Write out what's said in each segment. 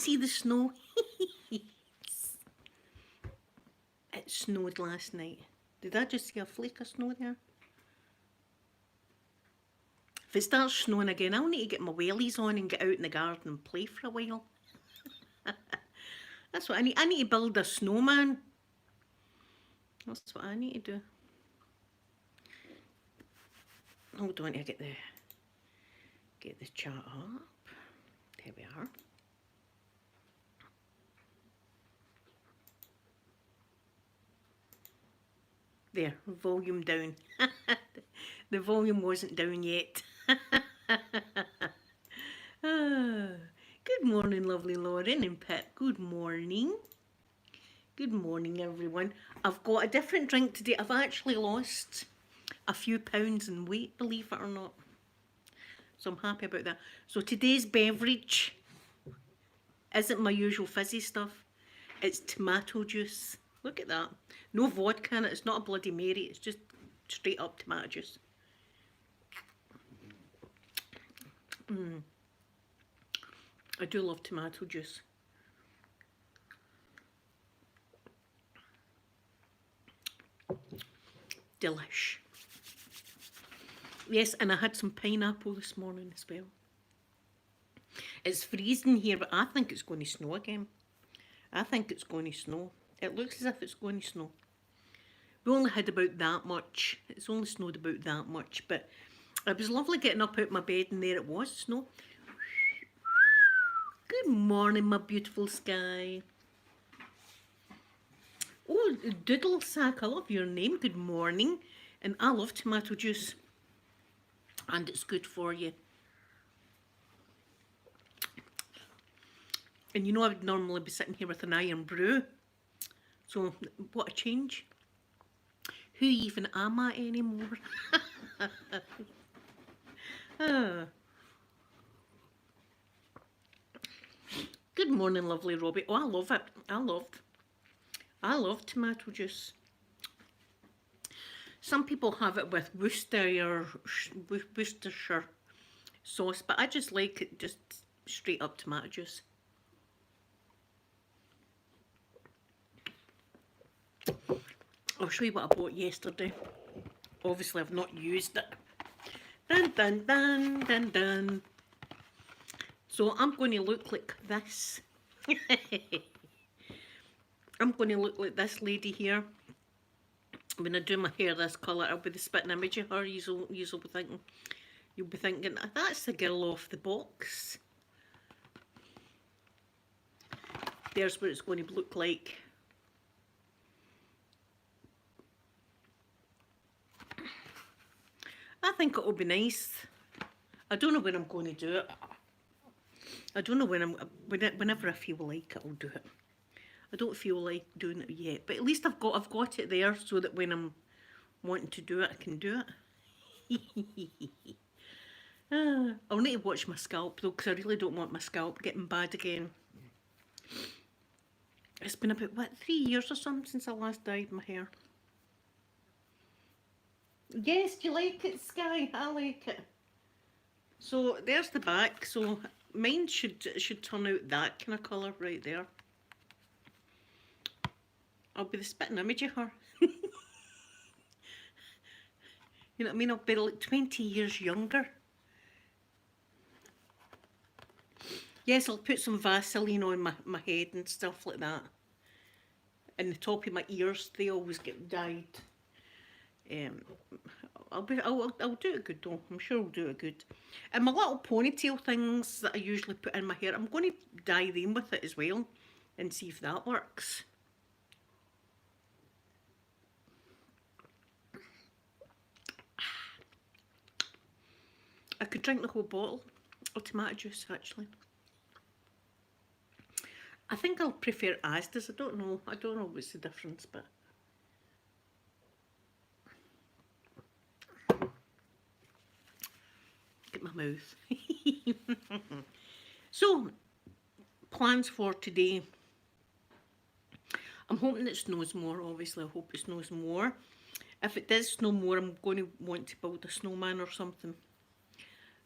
see the snow? It snowed last night. Did I just see a flake of snow there? If it starts snowing again, I'll need to get my wellies on and get out in the garden and play for a while. That's what I need. I need to build a snowman. That's what I need to do. Hold on, I get the chart up. There we are. There, volume down. The volume wasn't down yet. Good morning, lovely Lauren and Pip. Good morning. Good morning, everyone. I've got a different drink today. I've actually lost a few pounds in weight, believe it or not. So I'm happy about that. So today's beverage isn't my usual fizzy stuff. It's tomato juice. Look at that. No vodka in it. It's not a Bloody Mary. It's just straight up tomato juice. I do love tomato juice. Delish. Yes, and I had some pineapple this morning as well. It's freezing here, but I think it's going to snow again. I think it's going to snow. It looks as if it's going to snow. We only had about that much. It's only snowed about that much, but it was lovely getting up out my bed and there it was, snow. Good morning, my beautiful sky. Oh, Doodle Sack, I love your name. Good morning. And I love tomato juice. And it's good for you. And you know I would normally be sitting here with an iron brew. So what a change. Who even am I anymore? Good morning, lovely Robbie. Oh, I love it. I love tomato juice. Some people have it with Worcestershire sauce, but I just like it just straight up tomato juice. I'll show you what I bought yesterday. Obviously, I've not used it. Dun dun dun dun dun. So I'm going to look like this. I'm going to look like this lady here. When I do my hair this colour, I'll be the spitting image of her. You'll be thinking, that's the girl off the box. There's what it's going to look like. I think it'll be nice. I don't know when I'm going to do it. I don't know whenever I feel like it, I'll do it. I don't feel like doing it yet, but at least I've got it there so that when I'm wanting to do it, I can do it. I'll need to watch my scalp though, because I really don't want my scalp getting bad again. It's been about, what, 3 years or something since I last dyed my hair. Yes, do you like it, Sky? I like it. So there's the back. So mine should turn out that kind of colour right there. I'll be the spitting image of her. You know what I mean? I'll be like 20 years younger. Yes, I'll put some Vaseline on my head and stuff like that. And the top of my ears, they always get dyed. I'll do it good though. I'm sure I'll do it good. And my little ponytail things that I usually put in my hair, I'm going to dye them with it as well and see if that works. I could drink the whole bottle of tomato juice actually. I think I'll prefer Asda's. I don't know what's the difference, but get my mouth. So, plans for today. I'm hoping it snows more, obviously. I hope it snows more. If it does snow more, I'm going to want to build a snowman or something.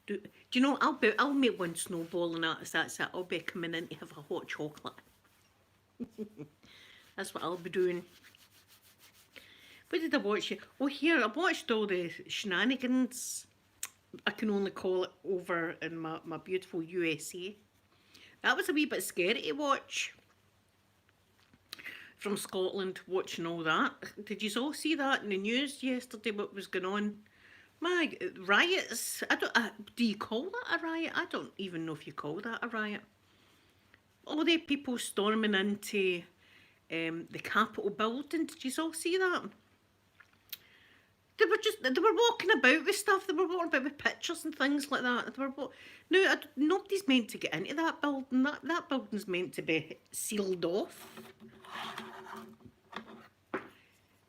Do you know? I'll make one snowball and that's it. I'll be coming in to have a hot chocolate. That's what I'll be doing. What did I watch? Oh, here I watched all the shenanigans. I can only call it over in my beautiful USA. That was a wee bit scary to watch. From Scotland, watching all that. Did you all see that in the news yesterday? What was going on? My riots. I don't. Do you call that a riot? I don't even know if you call that a riot. All the people storming into the Capitol building. Did you all see that? They were walking about with stuff. They were walking about with pictures and things like that. No, nobody's meant to get into that building. That building's meant to be sealed off.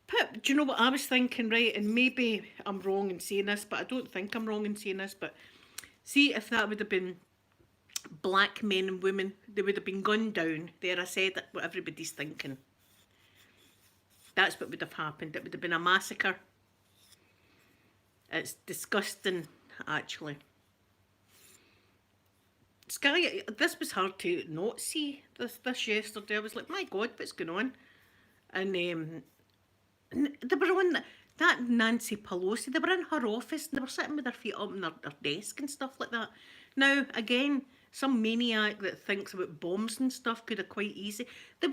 Pip, do you know what I was thinking, right? And maybe I'm wrong in saying this, but I don't think I'm wrong in saying this. But see, if that would have been black men and women, they would have been gunned down. There, I said what everybody's thinking. That's what would have happened. It would have been a massacre. It's disgusting, actually. Sky, this was hard to not see this yesterday. I was like, my God, what's going on? And they were on that Nancy Pelosi. They were in her office and they were sitting with their feet up on their desk and stuff like that. Now, again, some maniac that thinks about bombs and stuff could have quite easy. They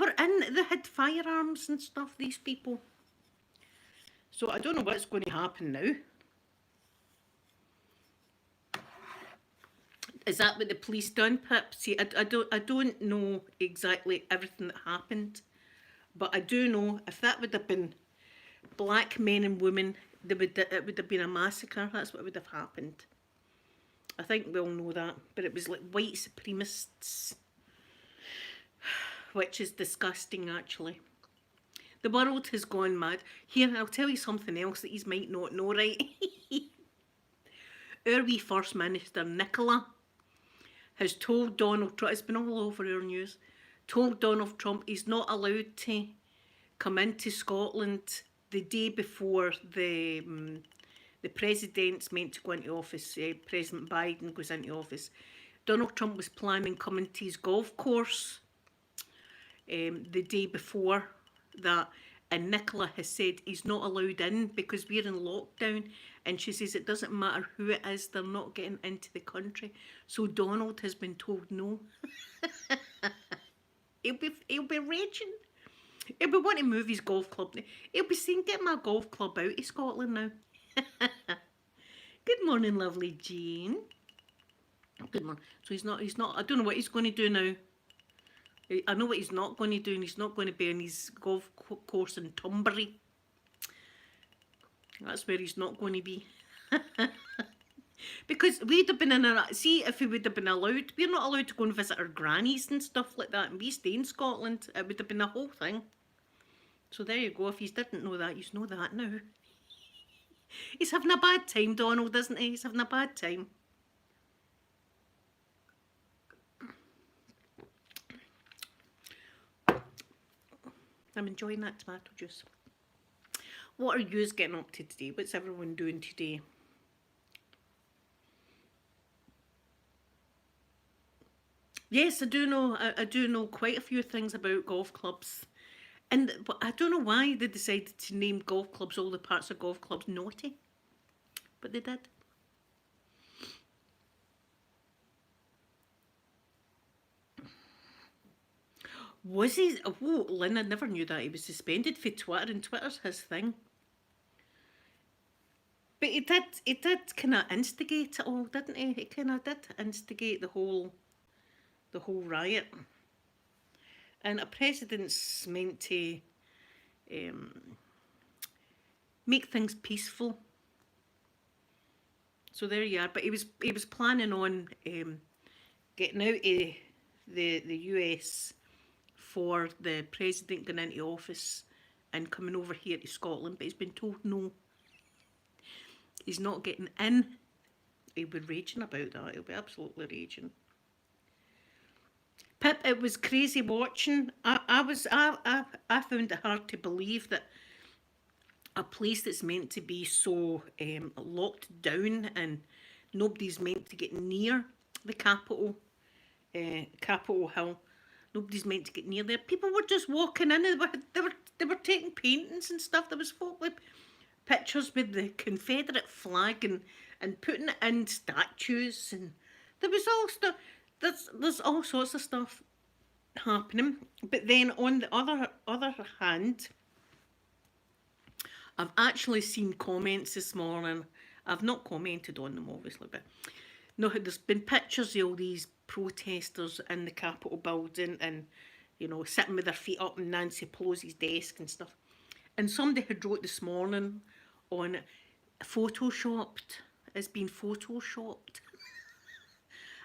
had firearms and stuff, these people. So I don't know what's going to happen now. Is that what the police done, Pip? See, I don't know exactly everything that happened, but I do know if that would have been black men and women, it would have been a massacre. That's what would have happened. I think we all know that, but it was like white supremacists, which is disgusting, actually. The world has gone mad. Here, I'll tell you something else that you might not know, right? Our wee First Minister, Nicola, has told Donald Trump, it's been all over our news, told Donald Trump he's not allowed to come into Scotland the day before the president's meant to go into office. President Biden goes into office. Donald Trump was planning coming to his golf course the day before that, and Nicola has said he's not allowed in because we're in lockdown, and she says it doesn't matter who it is, they're not getting into the country. So Donald has been told no. he'll be raging. He'll be wanting to move his golf club. He'll be saying, get my golf club out of Scotland now. Good morning, lovely Jean. Good morning. So he's not, I don't know what he's going to do now. I know what he's not going to do, and he's not going to be on his golf course in Tunbury. That's where he's not going to be. Because we'd have been see, if we would have been allowed, we're not allowed to go and visit our grannies and stuff like that, and we stay in Scotland. It would have been a whole thing. So there you go. If you didn't know that, you know that now. He's having a bad time, Donald, isn't he? He's having a bad time. I'm enjoying that tomato juice. What are yous getting up to today? What's everyone doing today? Yes, I do know. I do know quite a few things about golf clubs, but I don't know why they decided to name golf clubs, all the parts of golf clubs, naughty, but they did. Was he? Oh, Lynn, I never knew that he was suspended for Twitter, and Twitter's his thing. But he did kind of instigate it all, didn't he? He kind of did instigate the whole riot. And a president's meant to make things peaceful. So there you are. But he was planning on getting out of the US for the president going into office and coming over here to Scotland, but he's been told no. He's not getting in. He'll be raging about that. He'll be absolutely raging. Pip, it was crazy watching. I found it hard to believe that a place that's meant to be so locked down and Nobody's meant to get near the Capitol Hill. Nobody's meant to get near there. People were just walking in, and they were taking paintings and stuff. There was folk with pictures with the Confederate flag and putting it in statues, and there was all stuff. There's all sorts of stuff happening. But then on the other hand, I've actually seen comments this morning. I've not commented on them obviously, but no, there's been pictures of all these protesters in the Capitol building and, you know, sitting with their feet up on Nancy Pelosi's desk and stuff. And somebody had wrote this morning on photoshopped. It's been photoshopped.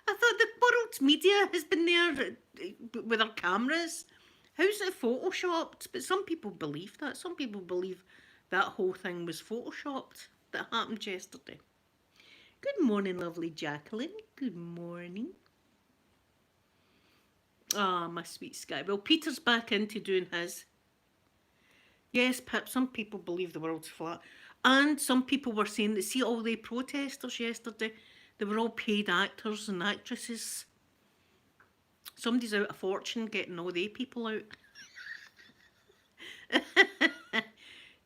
I thought the world's media has been there with their cameras. How's it photoshopped? But some people believe that. Some people believe that whole thing was photoshopped that happened yesterday. Good morning, lovely Jacqueline. Good morning. Ah, my sweet Sky. Well, Peter's back into doing his. Yes, Pip, some people believe the world's flat. And some people were saying that, see all the protesters yesterday, they were all paid actors and actresses. Somebody's out a fortune getting all the people out.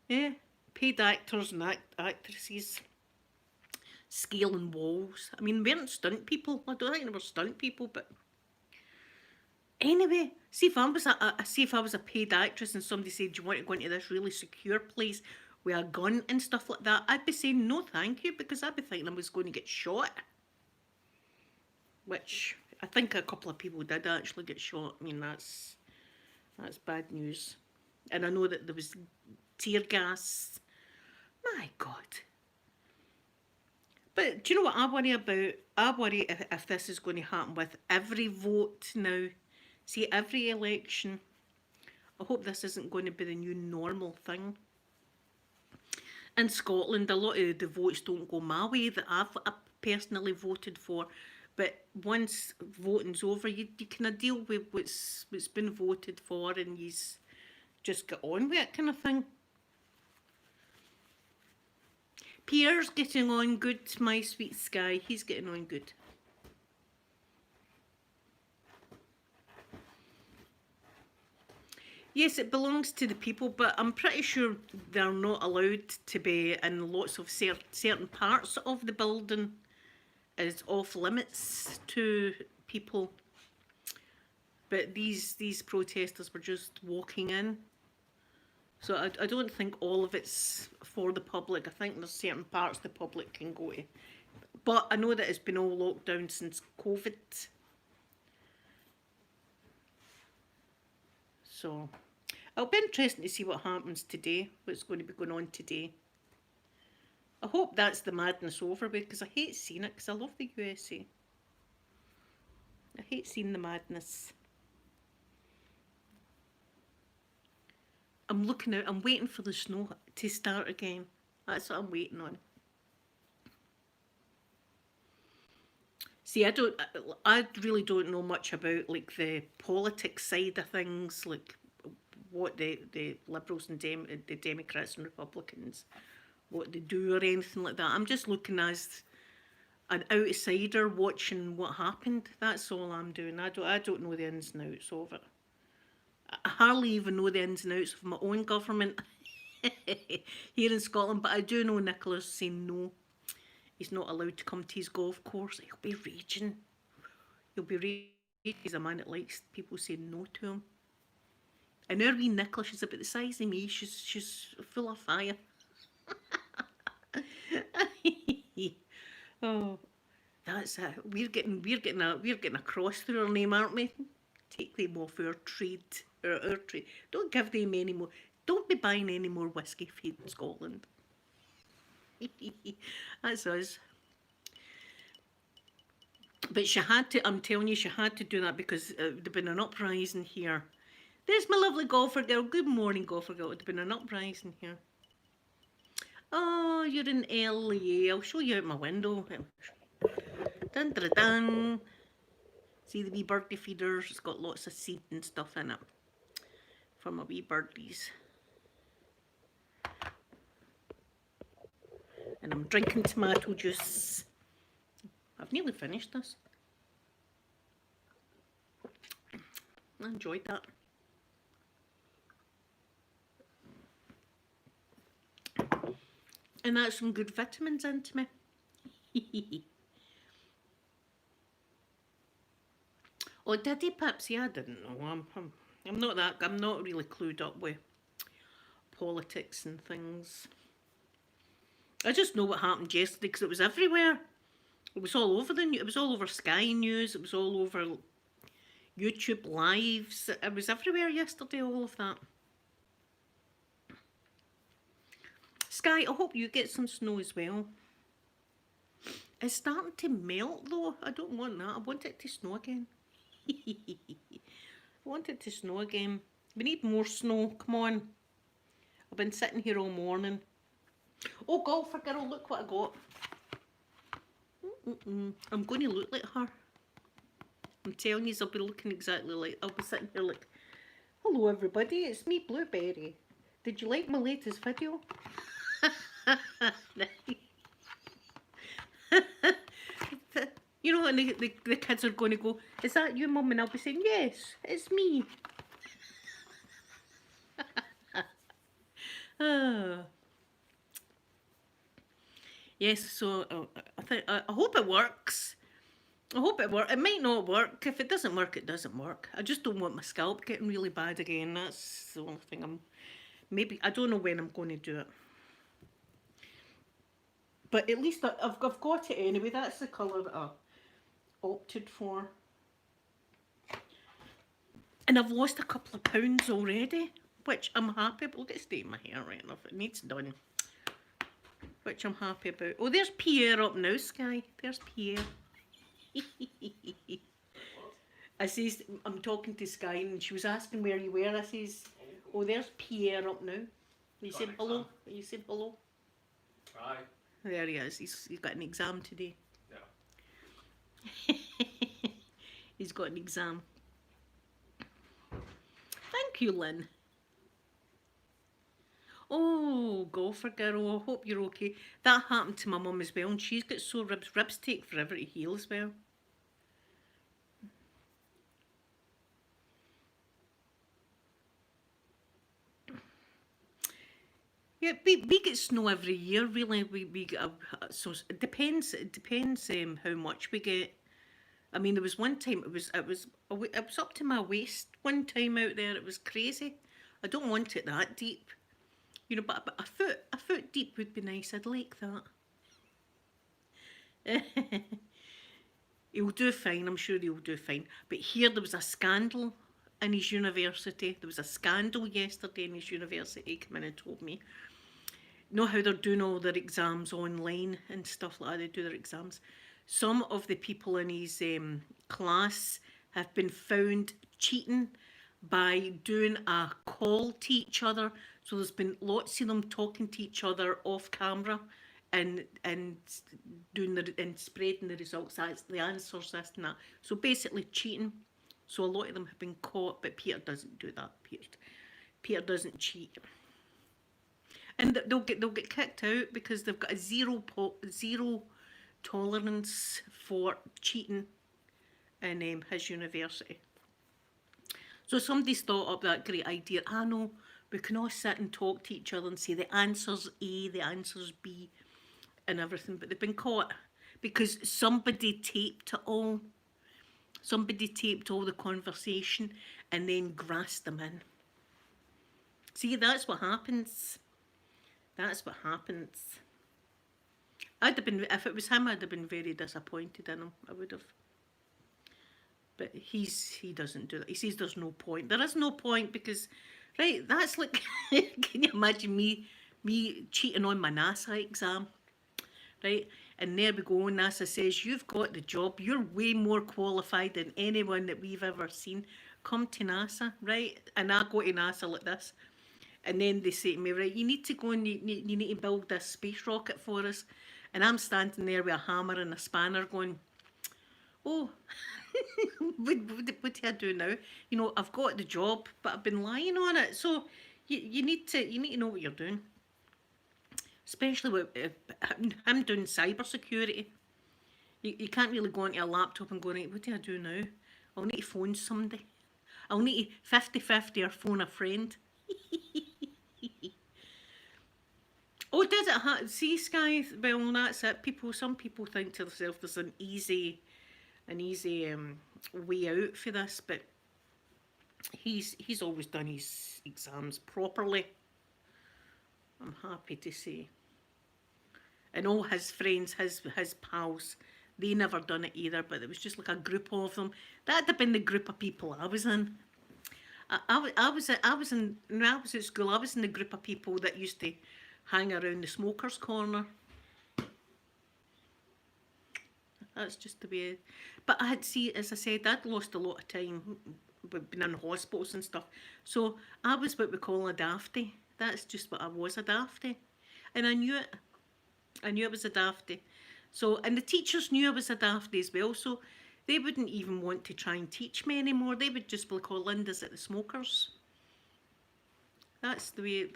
Yeah, paid actors and actresses scaling walls. I mean, we weren't stunt people. I don't think they were stunt people, but anyway, see if I was a paid actress and somebody said, "Do you want to go into this really secure place with a gun and stuff like that?" I'd be saying no, thank you, because I'd be thinking I was going to get shot. Which I think a couple of people did actually get shot. I mean, that's bad news. And I know that there was tear gas. My God. But do you know what I worry about? I worry if this is going to happen with every vote now. See, every election. I hope this isn't going to be the new normal thing. In Scotland, a lot of the votes don't go my way that I've personally voted for. But once voting's over, you kind of deal with what's been voted for, and you just get on with it, kind of thing. Pierre's getting on good, my sweet Sky. He's getting on good. Yes, it belongs to the people, but I'm pretty sure they're not allowed to be in lots of certain parts of the building. Is off limits to people. But these protesters were just walking in. So I don't think all of it's for the public. I think there's certain parts the public can go to. But I know that it's been all locked down since COVID. So it'll be interesting to see what happens today, what's going to be going on today. I hope that's the madness over with, because I hate seeing it, because I love the USA. I hate seeing the madness. I'm looking out, I'm waiting for the snow to start again. That's what I'm waiting on. See, I really don't know much about like the politics side of things, like what the Liberals and the Democrats and Republicans, what they do or anything like that. I'm just looking as an outsider watching what happened. That's all I'm doing. I don't know the ins and outs of it. I hardly even know the ins and outs of my own government here in Scotland, but I do know Nicholas saying no. He's not allowed to come to his golf course. He'll be raging. He'll be raging. He's a man that likes people saying no to him. And our wee Nicholas is about the size of me. She's full of fire. Oh, that's it. We're getting a cross through our name, aren't we? Take them off our trade. Our trade. Don't give them any more. Don't be buying any more whiskey from Scotland. That's us. But she had to, I'm telling you, she had to do that because there'd been an uprising here. There's my lovely golfer girl. Good morning, golfer girl. There'd been an uprising here. Oh, you're in LA. I'll show you out my window. Dun, dun, dun. See the wee birdie feeders? It's got lots of seed and stuff in it for my wee birdies. And I'm drinking tomato juice. I've nearly finished this. I enjoyed that. And that's some good vitamins into me. Oh, did he, Pipsy? I didn't know. I'm not that. I'm not really clued up with politics and things. I just know what happened yesterday because it was everywhere. It was all over it was all over Sky News. It was all over YouTube lives. It was everywhere yesterday. All of that. Sky, I hope you get some snow as well. It's starting to melt though. I don't want that. I want it to snow again. I want it to snow again. We need more snow. Come on. I've been sitting here all morning. Oh, golfer girl, look what I got. I'm going to look like her. I'm telling you, I'll be looking exactly like... I'll be sitting here like, hello everybody, it's me, Blueberry. Did you like my latest video? You know, and the kids are going to go, is that you, Mum? And I'll be saying, yes, it's me. Yes, so I hope it works. I hope it works. It might not work. If it doesn't work, it doesn't work. I just don't want my scalp getting really bad again. That's the only thing maybe, I don't know when I'm going to do it. But at least I've got it anyway. That's the colour that I opted for. And I've lost a couple of pounds already, which I'm happy about. Look at the state of my hair right enough. It needs done. Which I'm happy about. Oh, there's Pierre up now, Sky. There's Pierre. I says, I'm talking to Sky and she was asking where you were. I says, oh, there's Pierre up now. You said hello? You said hello? Aye. There he is. He's got an exam today. Yeah. He's got an exam. Thank you, Lynn. Oh, golfer girl, I hope you're okay. That happened to my mum as well, and she's got sore ribs. Ribs take forever to heal as well. Yeah, we get snow every year. Really, we get so it depends. It depends how much we get. I mean, there was one time it was up to my waist. One time out there, it was crazy. I don't want it that deep. You know, but a foot deep would be nice. I'd like that. He'll do fine. I'm sure he'll do fine. But here there was a scandal in his university. There was a scandal yesterday in his university. He came in and told me. You know how they're doing all their exams online and stuff like that. They do their exams. Some of the people in his class have been found cheating by doing a call to each other. So there's been lots of them talking to each other off camera and doing and spreading the results. That's the answers, this and that. So basically cheating. So a lot of them have been caught, but Peter doesn't do that. Peter doesn't cheat. And they'll get kicked out because they've got a zero tolerance for cheating in his university. So somebody's thought up that great idea. I know, we can all sit and talk to each other and say the answer's A, the answer's B, and everything. But they've been caught because somebody taped it all. Somebody taped all the conversation and then grassed them in. See, that's what happens. That's what happens. I'd have been, if it was him, I'd have been very disappointed in him. I would have. But he doesn't do that. He says there's no point. There is no point because, right, that's like, can you imagine me cheating on my NASA exam, right? And there we go, NASA says, you've got the job. You're way more qualified than anyone that we've ever seen. Come to NASA, right? And I go to NASA like this. And then they say to me, right, you need to go and you need to build this space rocket for us. And I'm standing there with a hammer and a spanner going, oh, what do I do now? You know, I've got the job, but I've been lying on it. So you need to know what you're doing. Especially with him doing cybersecurity. You can't really go onto a laptop and go, right, what do I do now? I'll need to phone somebody. I'll need to 50-50 or phone a friend. Oh, did it? See, Sky. Well, that's it. Some people think to themselves there's an easy way out for this, but he's always done his exams properly. I'm happy to say. And all his friends, his pals, they never done it either. But it was just like a group of them. That'd have been the group of people I was in. I was in when I was at school. I was in the group of people that used to hang around the smokers' corner. That's just the way. But I had as I said, I'd lost a lot of time, been in hospitals and stuff. So I was what we call a dafty. That's just what I was, a dafty, and I knew it. I knew I was a dafty. So, and the teachers knew I was a dafty as well. So they wouldn't even want to try and teach me anymore. They would just be like, "Oh, Linda's at the smokers." That's the way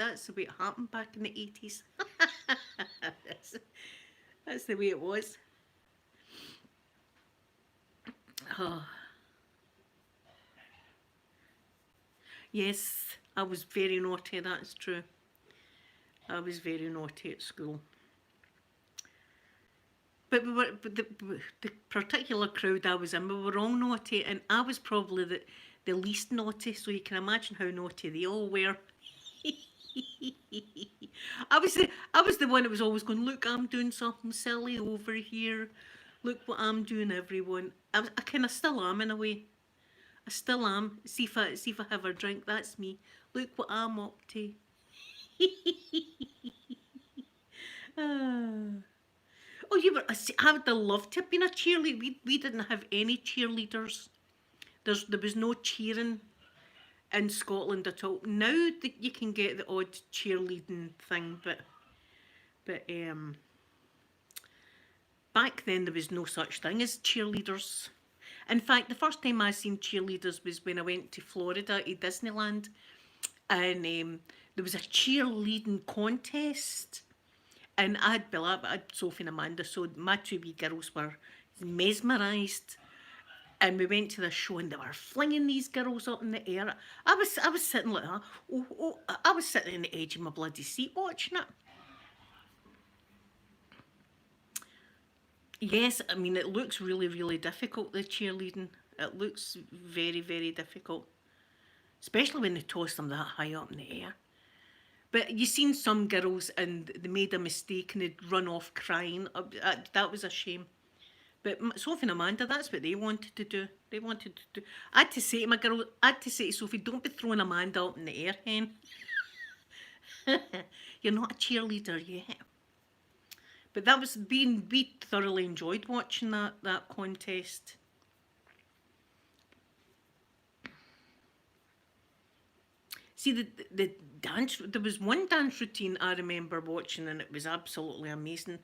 it happened back in the 80s. That's the way it was. Oh. Yes, I was very naughty, that's true. I was very naughty at school. But the particular crowd I was in, we were all naughty, and I was probably the least naughty, so you can imagine how naughty they all were. I was the one that was always going, look, I'm doing something silly over here. Look what I'm doing, everyone. I kind of still am in a way. I still am. See if I have a drink. That's me. Look what I'm up to. Ah. Oh, you were. I would have loved to have been a cheerleader. We didn't have any cheerleaders. There was no cheering in Scotland at all. Now that you can get the odd cheerleading thing, but back then there was no such thing as cheerleaders. In fact, the first time I seen cheerleaders was when I went to Florida to Disneyland, and there was a cheerleading contest, and I'd Sophie and Amanda, so my two wee girls were mesmerised. And we went to the show, and they were flinging these girls up in the air. I was sitting like that. I was sitting on the edge of my bloody seat watching it. Yes, I mean, it looks really, really difficult, the cheerleading. It looks very, very difficult. Especially when they toss them that high up in the air. But you seen some girls and they made a mistake and they'd run off crying. That was a shame. But Sophie and Amanda, that's what they wanted to do. They wanted to do. I had to say to my girl, I had to say to Sophie, don't be throwing Amanda up in the air, hen. You're not a cheerleader yet. But we thoroughly enjoyed watching that contest. See, the dance, there was one dance routine I remember watching, and it was absolutely amazing.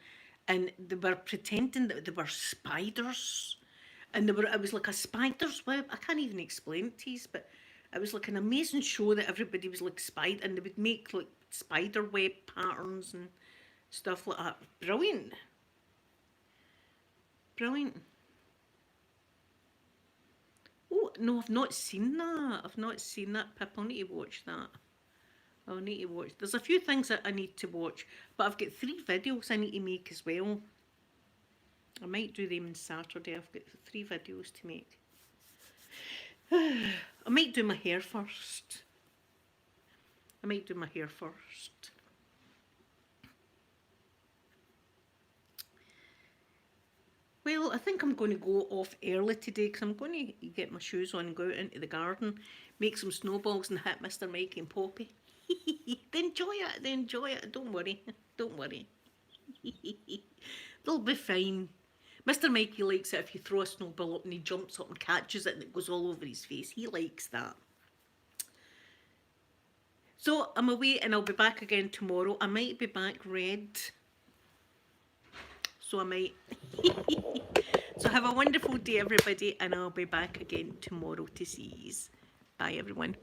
And they were pretending that they were spiders. And it was like a spider's web. I can't even explain it to you, but it was like an amazing show that everybody was like spider, and they would make like spider web patterns and stuff like that. Brilliant. Brilliant. Oh, no, I've not seen that. I've not seen that, Pip. I'll need to watch that. I'll need to watch. There's a few things that I need to watch, but I've got 3 videos I need to make as well. I might do them on Saturday. I've got 3 videos to make. I might do my hair first. Well, I think I'm going to go off early today because I'm going to get my shoes on and go out into the garden, make some snowballs and hit Mr. Mikey and Poppy. They enjoy it. Don't worry. They'll be fine. Mr. Mikey likes it if you throw a snowball up and he jumps up and catches it and it goes all over his face. He likes that. So I'm away and I'll be back again tomorrow. I might be back red. So I might. So have a wonderful day, everybody, and I'll be back again tomorrow to see you. Bye, everyone.